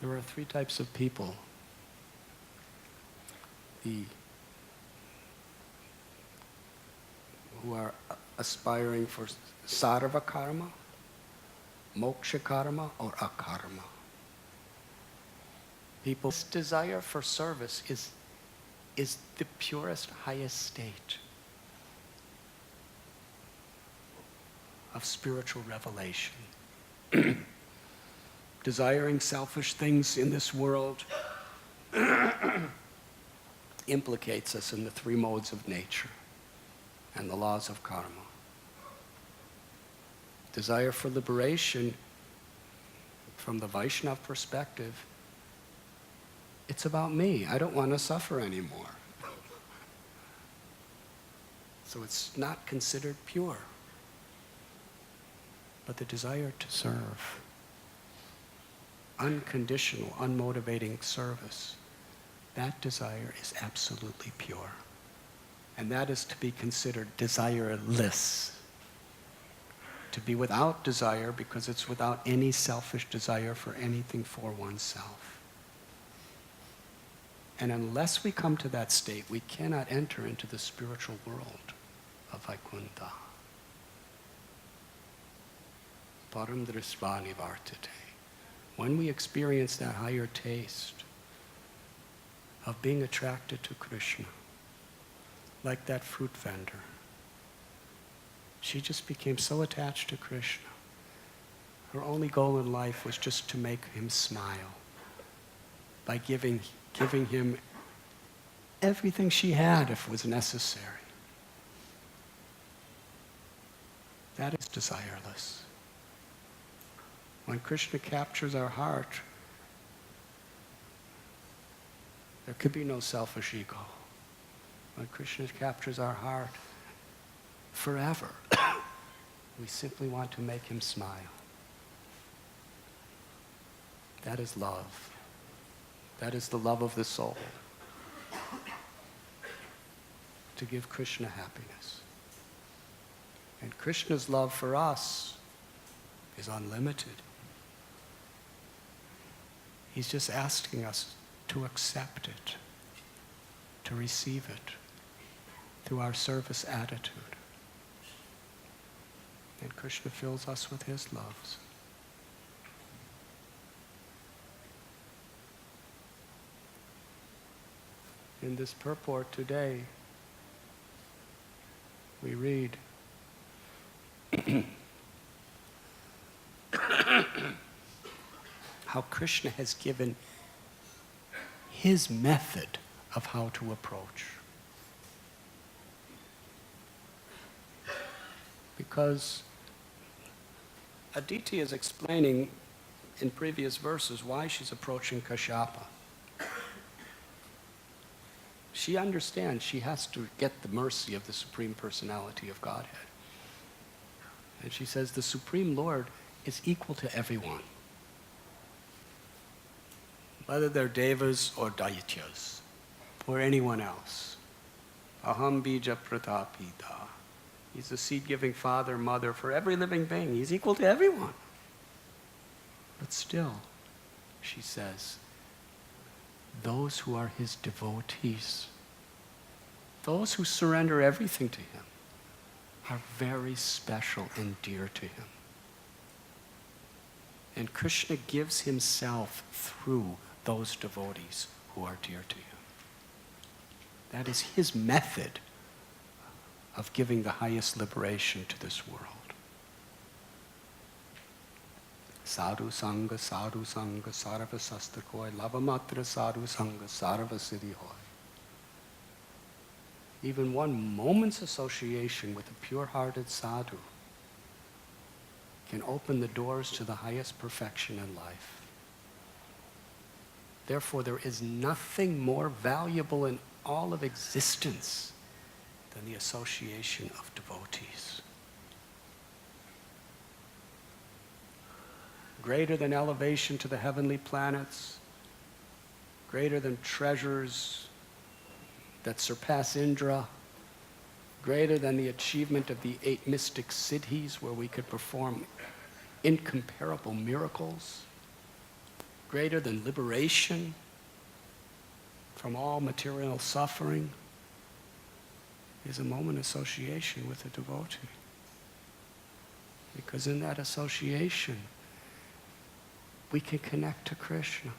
There are three types of people. Who are aspiring for sarva karma, moksha karma, or akarma. People's desire for service is the purest, highest state of spiritual revelation. Desiring selfish things in this world implicates us in the three modes of nature and the laws of karma. Desire for liberation, from the Vaishnava perspective, it's about me. I don't want to suffer anymore. So it's not considered pure. But the desire to serve, unconditional, unmotivating service, that desire is absolutely pure. And that is to be considered desireless. To be without desire because it's without any selfish desire for anything for oneself. And unless we come to that state, we cannot enter into the spiritual world of Vaikuntha. Param drisva nivartate. When we experience that higher taste of being attracted to Krishna, like that fruit vendor, she just became so attached to Krishna. Her only goal in life was just to make him smile by giving him everything she had if it was necessary. That is desireless. When Krishna captures our heart, there could be no selfish ego. When Krishna captures our heart, forever, we simply want to make him smile. That is love. That is the love of the soul. To give Krishna happiness. And Krishna's love for us is unlimited. He's just asking us to accept it, to receive it through our service attitude. And Krishna fills us with his loves. In this purport today, we read how Krishna has given his method of how to approach. Because Aditi is explaining in previous verses why she's approaching Kashyapa. She understands she has to get the mercy of the Supreme Personality of Godhead. And she says the Supreme Lord is equal to everyone, whether they're devas or daityas or anyone else. Aham bija pratapita. He's the seed-giving father, mother for every living being. He's equal to everyone. But still, she says, those who are his devotees, those who surrender everything to him, are very special and dear to him. And Krishna gives himself through those devotees who are dear to him. That is his method of giving the highest liberation to this world. Sadhu Sangha, Sarva Sastra Koi, Lavamatra Sadhu Sangha, Sarva Siddhi Hoy. Even one moment's association with a pure-hearted sadhu can open the doors to the highest perfection in life. Therefore, there is nothing more valuable in all of existence than the association of devotees. Greater than elevation to the heavenly planets, greater than treasures that surpass Indra, greater than the achievement of the 8 mystic siddhis where we could perform incomparable miracles. greater than liberation from all material suffering is a moment association with a devotee. Because in that association, we can connect to Krishna.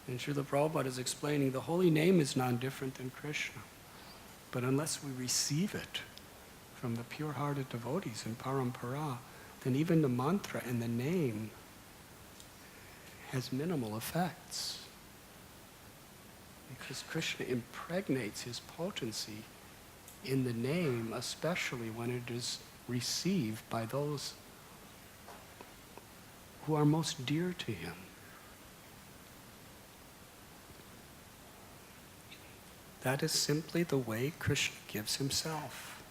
And Srila Prabhupada is explaining the holy name is non-different than Krishna. But unless we receive it from the pure-hearted devotees in parampara, then even the mantra and the name has minimal effects. Because Krishna impregnates his potency in the name, especially when it is received by those who are most dear to him. That is simply the way Krishna gives himself.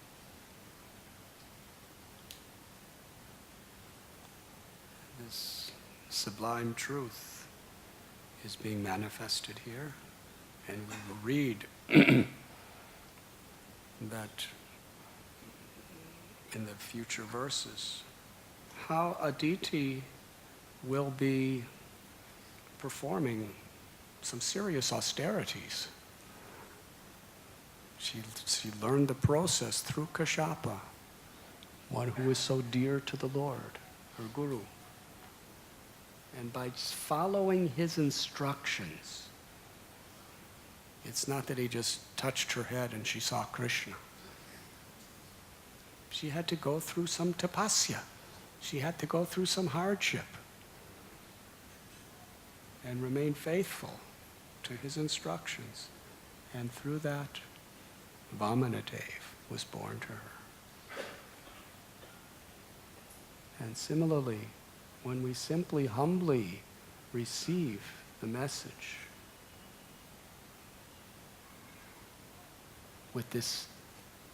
This sublime truth is being manifested here, and we will read that in the future verses, how Aditi will be performing some serious austerities. She learned the process through Kashyapa, one who is so dear to the Lord, her guru. And by following his instructions, it's not that he just touched her head and she saw Krishna. She had to go through some tapasya. She had to go through some hardship and remain faithful to his instructions. And through that, Vamanadev was born to her. And similarly, when we simply humbly receive the message with this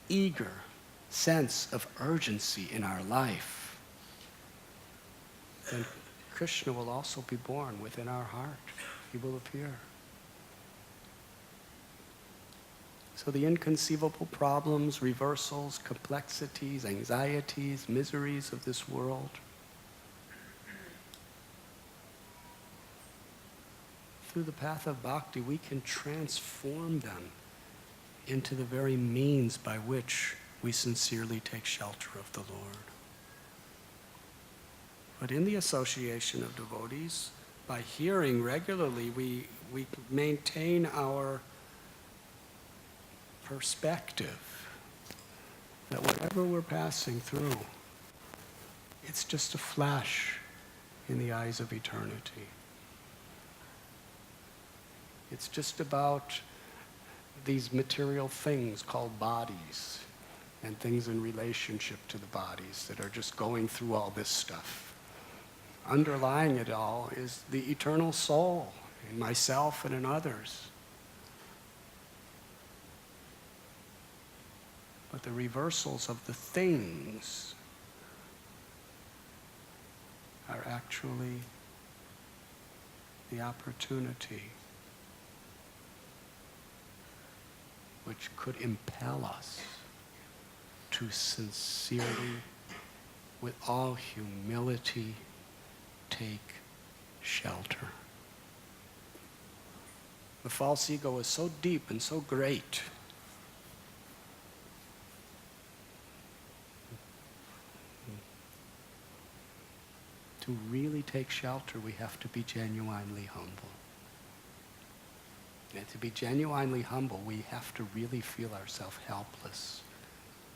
eager sense of urgency in our life, then Krishna will also be born within our heart. He will appear. So the inconceivable problems, reversals, complexities, anxieties, miseries of this world, through the path of bhakti, we can transform them into the very means by which we sincerely take shelter of the Lord. But in the association of devotees, by hearing regularly, we maintain our perspective that whatever we're passing through, it's just a flash in the eyes of eternity. It's just about these material things called bodies and things in relationship to the bodies that are just going through all this stuff. Underlying it all is the eternal soul in myself and in others. But the reversals of the things are actually the opportunity which could impel us to sincerely, with all humility, take shelter. The false ego is so deep and so great to really take shelter, we have to be genuinely humble. And to be genuinely humble, we have to really feel ourselves helpless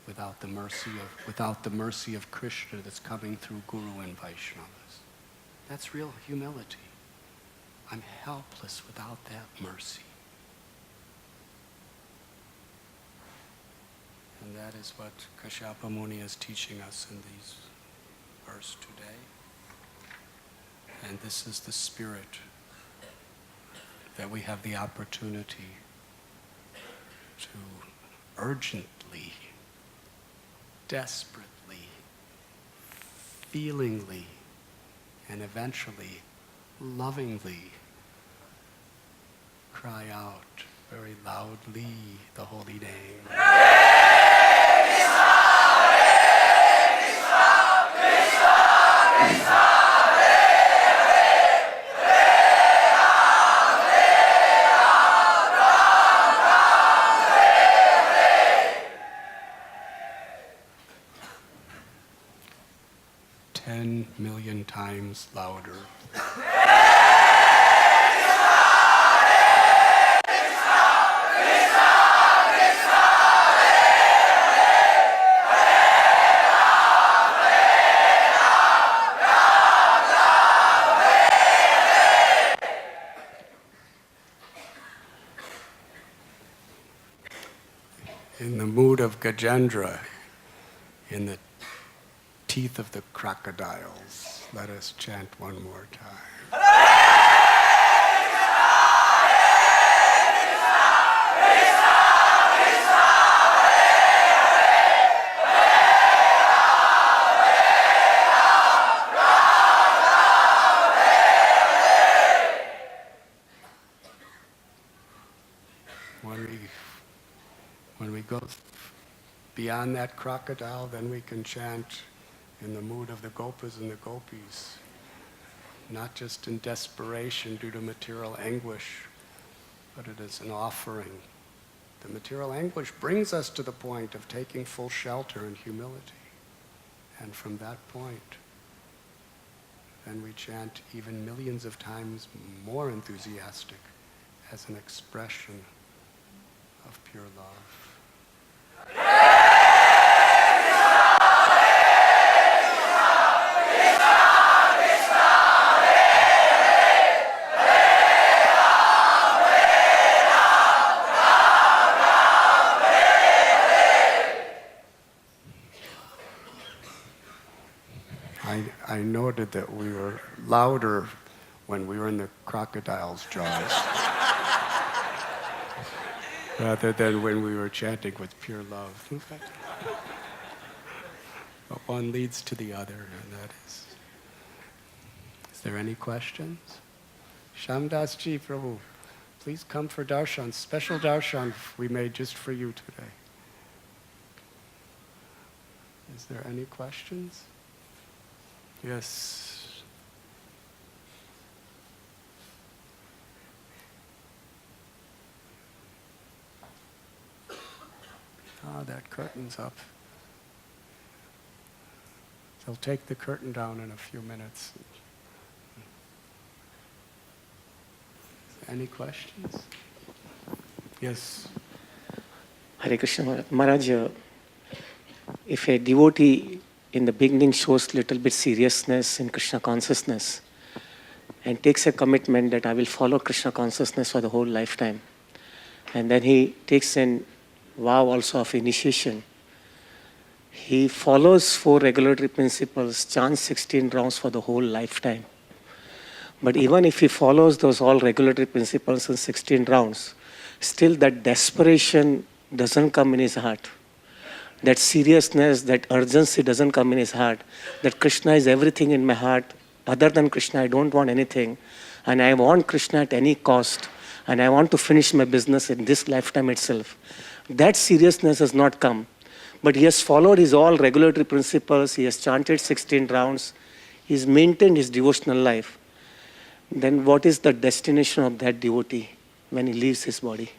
without the mercy of Krishna that's coming through Guru and Vaishnavas. That's real humility. I'm helpless without that mercy. And that is what Kashyapa Muni is teaching us in these verses today. And this is the spirit that we have the opportunity to urgently, desperately, feelingly, and eventually lovingly cry out very loudly the holy name. Krishna, Krishna, Krishna, Krishna, becomes louder. In the mood of Gajendra, in the teeth of the crocodiles, let us chant one more time. When we go beyond that crocodile, then we can chant in the mood of the gopas and the gopis, not just in desperation due to material anguish, but it is an offering. The material anguish brings us to the point of taking full shelter in humility. And from that point, then we chant even millions of times more enthusiastic as an expression of pure love. I noted that we were louder when we were in the crocodile's jaws rather than when we were chanting with pure love. But one leads to the other, and that is. Is there any questions? Shamdas Ji, Prabhu, please come for darshan. Special darshan we made just for you today. Is there any questions? Yes. That curtain's up. They'll take the curtain down in a few minutes. Any questions? Yes. Hare Krishna Maharaj, if a devotee in the beginning shows little bit seriousness in Krishna consciousness and takes a commitment that I will follow Krishna consciousness for the whole lifetime, and then he takes an vow also of initiation, he follows 4 regulatory principles, chants 16 rounds for the whole lifetime. But even if he follows those all regulatory principles in 16 rounds, still that desperation doesn't come in his heart. That seriousness, that urgency doesn't come in his heart. That Krishna is everything in my heart. Other than Krishna, I don't want anything. And I want Krishna at any cost. And I want to finish my business in this lifetime itself. That seriousness has not come. But he has followed his all regulatory principles. He has chanted 16 rounds. He's maintained his devotional life. Then what is the destination of that devotee when he leaves his body?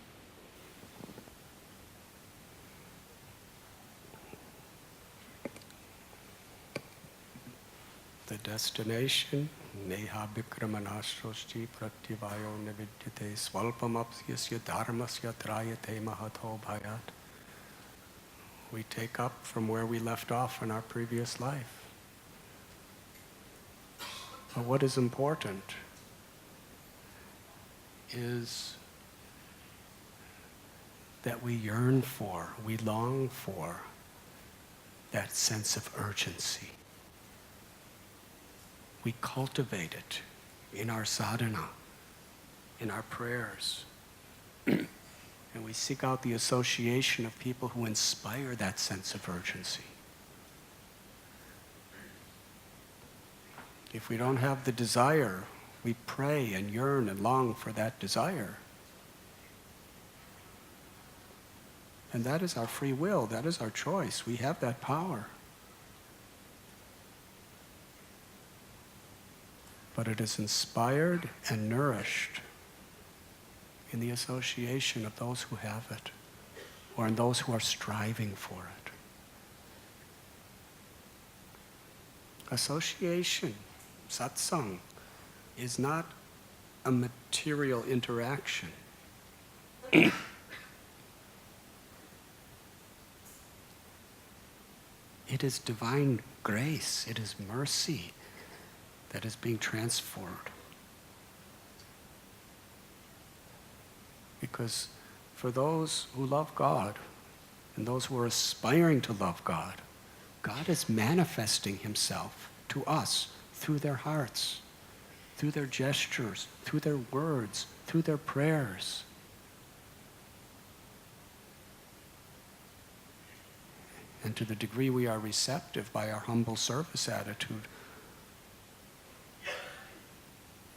The destination, neha vikramanasrosti pratyavayo nividyate swalpamapsyasya dharmasya trayate mahatho bhayat. We take up from where we left off in our previous life. But what is important is that we yearn for, we long for that sense of urgency. We cultivate it in our sadhana, in our prayers. And we seek out the association of people who inspire that sense of urgency. If we don't have the desire, we pray and yearn and long for that desire. And that is our free will, that is our choice. We have that power. But it is inspired and nourished in the association of those who have it, or in those who are striving for it. Association, satsang is not a material interaction. It is divine grace, it is mercy that is being transferred. Because for those who love God, and those who are aspiring to love God, God is manifesting himself to us through their hearts, through their gestures, through their words, through their prayers. And to the degree we are receptive by our humble service attitude,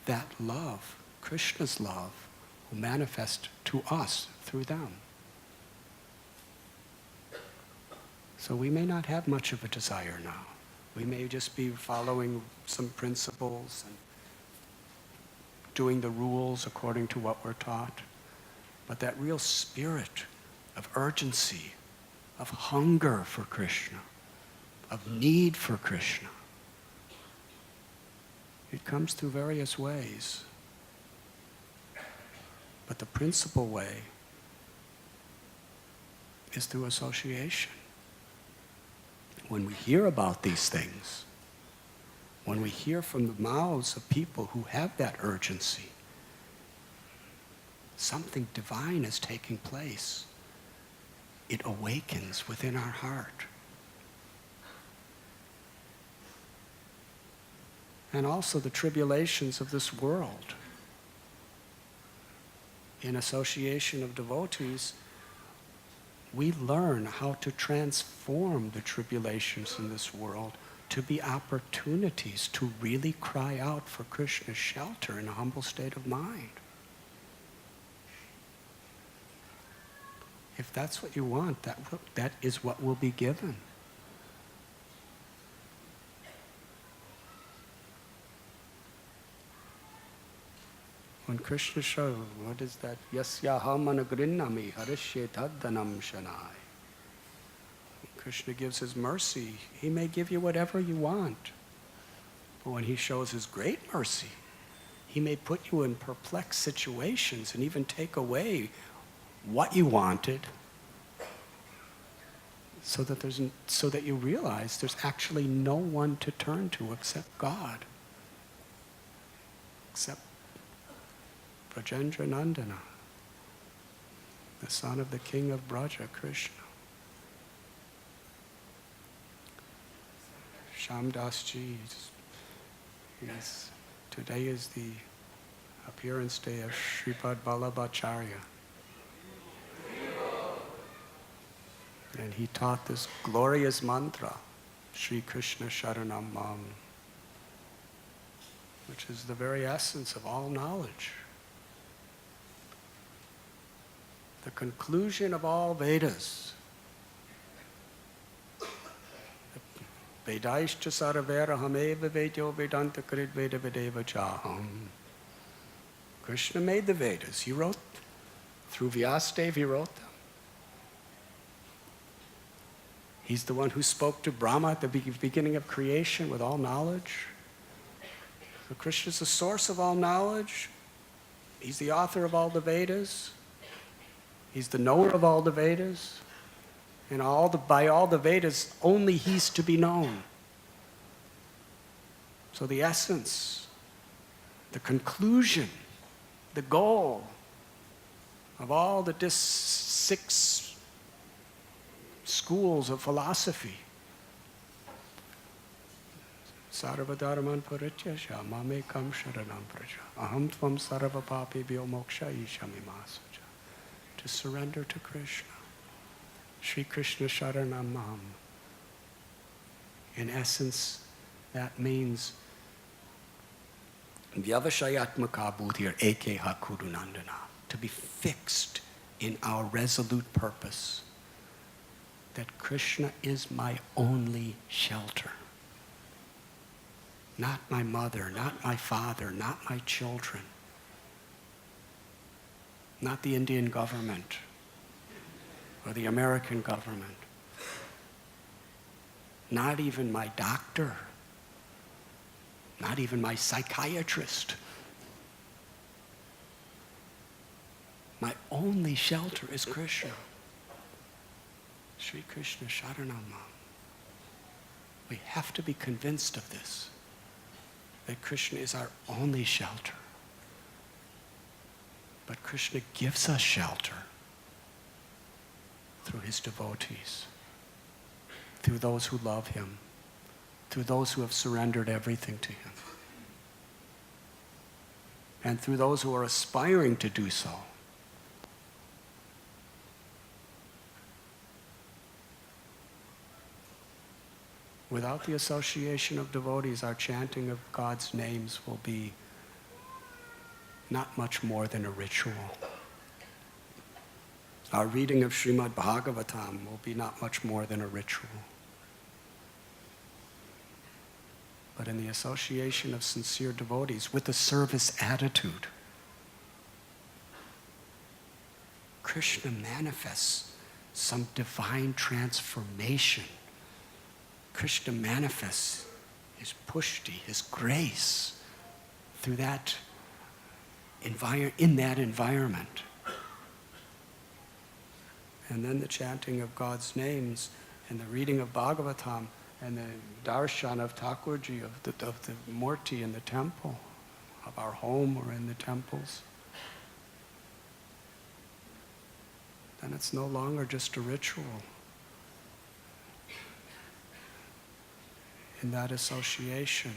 that love, Krishna's love, will manifest to us through them. So we may not have much of a desire now. We may just be following some principles and doing the rules according to what we're taught. But that real spirit of urgency, of hunger for Krishna, of need for Krishna, it comes through various ways. But the principal way is through association. When we hear about these things, when we hear from the mouths of people who have that urgency, something divine is taking place. It awakens within our heart. And also the tribulations of this world. In association of devotees, we learn how to transform the tribulations in this world to be opportunities to really cry out for Krishna's shelter in a humble state of mind. If that's what you want, that is what will be given. When Krishna shows, what is that? Yasyaham anagrinnami harishye taddanam shanai. Krishna gives his mercy. He may give you whatever you want. But when he shows his great mercy, he may put you in perplexed situations and even take away what you wanted so that you realize there's actually no one to turn to except God. Except Brajendra Nandana, the son of the king of Braja, Krishna. Shamdasji, today is the appearance day of Sripad Vallabhacharya. And he taught this glorious mantra, Shri Krishna Sharanam Mam, which is the very essence of all knowledge. The conclusion of all Vedas. Vedaishcha saravera hameva vedyo vedanta krid veda vedeva chaham. Krishna made the Vedas. He wrote, through Vyasadeva, he wrote them. He's the one who spoke to Brahma at the beginning of creation with all knowledge. So Krishna is the source of all knowledge. He's the author of all the Vedas. He's the knower of all the Vedas. And by all the Vedas, only he's to be known. So the essence, the conclusion, the goal of all the 6 schools of philosophy. Sarva dharman parityasya mamekam sharanam praja aham tvam sarva papebhyo mokshayishami masuja. To surrender to Krishna. Shri Krishna Sharanam Mam. In essence, that means Vyavashayatmaka buddhir ekeha kurunandana. To be fixed in our resolute purpose. That Krishna is my only shelter. Not my mother, not my father, not my children. Not the Indian government or the American government. Not even my doctor. not even my psychiatrist. My only shelter is Krishna. Sri Krishna Sharanam. We have to be convinced of this, that Krishna is our only shelter. But Krishna gives us shelter through his devotees, through those who love him, through those who have surrendered everything to him, and through those who are aspiring to do so. Without the association of devotees, our chanting of God's names will be not much more than a ritual. Our reading of Srimad Bhagavtam will be not much more than a ritual. But in the association of sincere devotees with a service attitude, Krishna manifests some divine transformation. Krishna manifests his pushti, his grace, through that in that environment. And then the chanting of God's names and the reading of Bhagavatam and the darshan of Thakurji, of the Murti in the temple, of our home or in the temples. Then it's no longer just a ritual. In that association,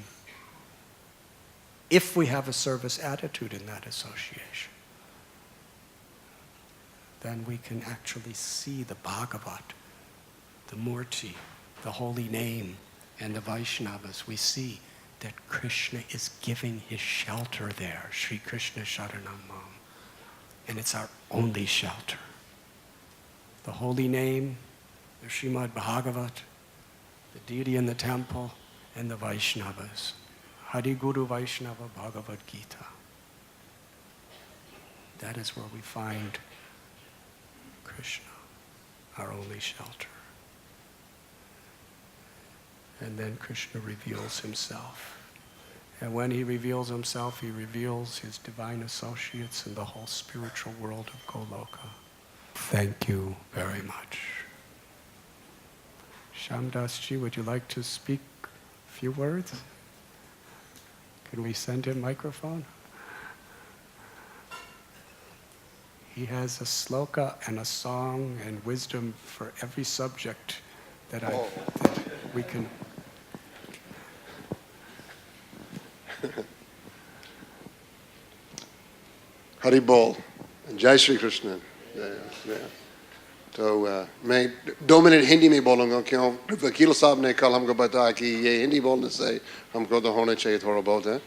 if we have a service attitude in that association, then we can actually see the Bhagavat, the Murti, the holy name, and the Vaishnavas. We see that Krishna is giving his shelter there, Sri Krishna Sharanam. And it's our only shelter. The holy name, the Srimad Bhagavat, the deity in the temple, and the Vaishnavas. Hari Guru Vaishnava Bhagavad Gita. That is where we find Krishna, our only shelter. And then Krishna reveals himself. And when he reveals himself, he reveals his divine associates in the whole spiritual world of Goloka. Thank you very much. Shamdasji, would you like to speak a few words? Can we send him microphone? He has a sloka and a song and wisdom for every subject that we can. Hari Bol, Jai Shri Krishna. तो मैं 2 minute Hindi में बोलूँगा क्यों वकील साहब ने कल हमको बताया कि ये हिंदी बोलने से हमको तो होना चाहिए थोड़ा बहुत है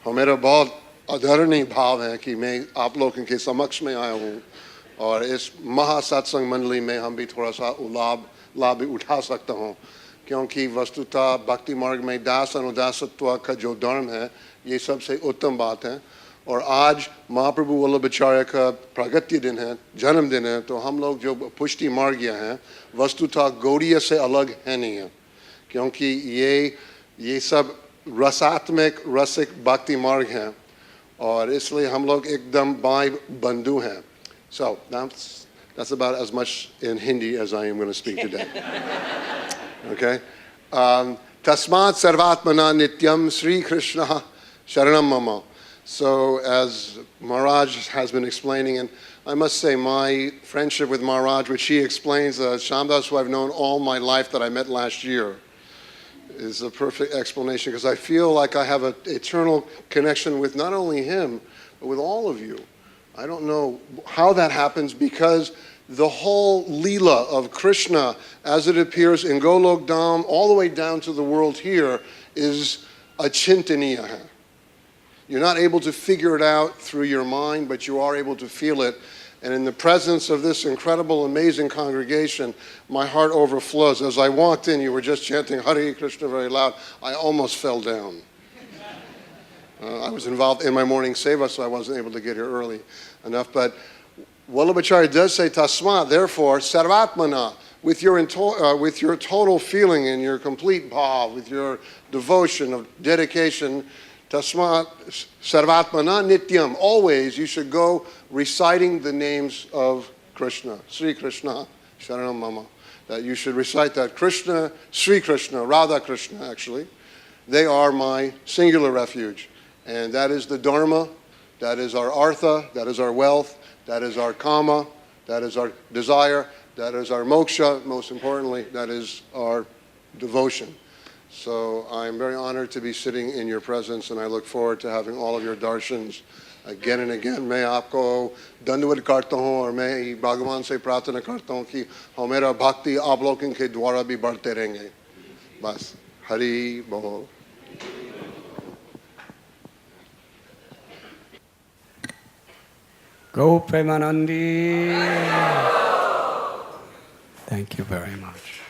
और मेरा बहुत आदरणीय भाव है कि मैं आप लोगों के समक्ष में आया हूँ और इस महासत्संग मंडली में हम भी थोड़ा सा लाभ भी उठा सकता हूँ क्योंकि वस्तुतः भक्ति मार्ग में दास अनुदासत्व का जो धर्म है ये सबसे उत्तम बात है और आज महाप्रभु वल्लभाचार्य का प्रागट्य दिन है जन्मदिन है तो हम लोग जो पुष्टि मार्गीय हैं वस्तुतः गौड़ीय से अलग है नहीं है क्योंकि ये सब रसात्मक रसिक भक्ति मार्ग हैं और इसलिए हम लोग एकदम भाई बंधु हैं. So that's about as much in Hindi as I am going to speak today. Okay? Tasmat sarvatmana nityam Sri Krishna sharanam mama. So as Maharaj has been explaining, and I must say my friendship with Maharaj, which he explains, Shamdas, who I've known all my life that I met last year, is a perfect explanation because I feel like I have an eternal connection with not only him, but with all of you. I don't know how that happens because the whole Leela of Krishna as it appears in Golok Dham all the way down to the world here is achintaniya. You're not able to figure it out through your mind, but you are able to feel it. And in the presence of this incredible, amazing congregation, my heart overflows. As I walked in, you were just chanting Hare Krishna very loud. I almost fell down. I was involved in my morning seva, so I wasn't able to get here early enough. But Vallabhacharya does say, Tasma, therefore, sarvatmana, with your total feeling and your complete bhav, with your devotion of dedication, Tasmat sarvatmana nityam. Always you should go reciting the names of Krishna. Sri Krishna, Sharanam Mama. That you should recite that. Krishna, Sri Krishna, Radha Krishna actually. They are my singular refuge. And that is the Dharma, that is our artha, that is our wealth, that is our kama, that is our desire, that is our moksha, most importantly, that is our devotion. So I'm very honored to be sitting in your presence, and I look forward to having all of your darshans again and again. मैं आपको दंडवत करता हूँ और मैं भगवान से प्रार्थना करता हूँ कि हमारा भक्ति आप लोगों के द्वारा भी बढ़ते रहेंगे. बस हरि बोल. Go Premanandi. Thank you very much.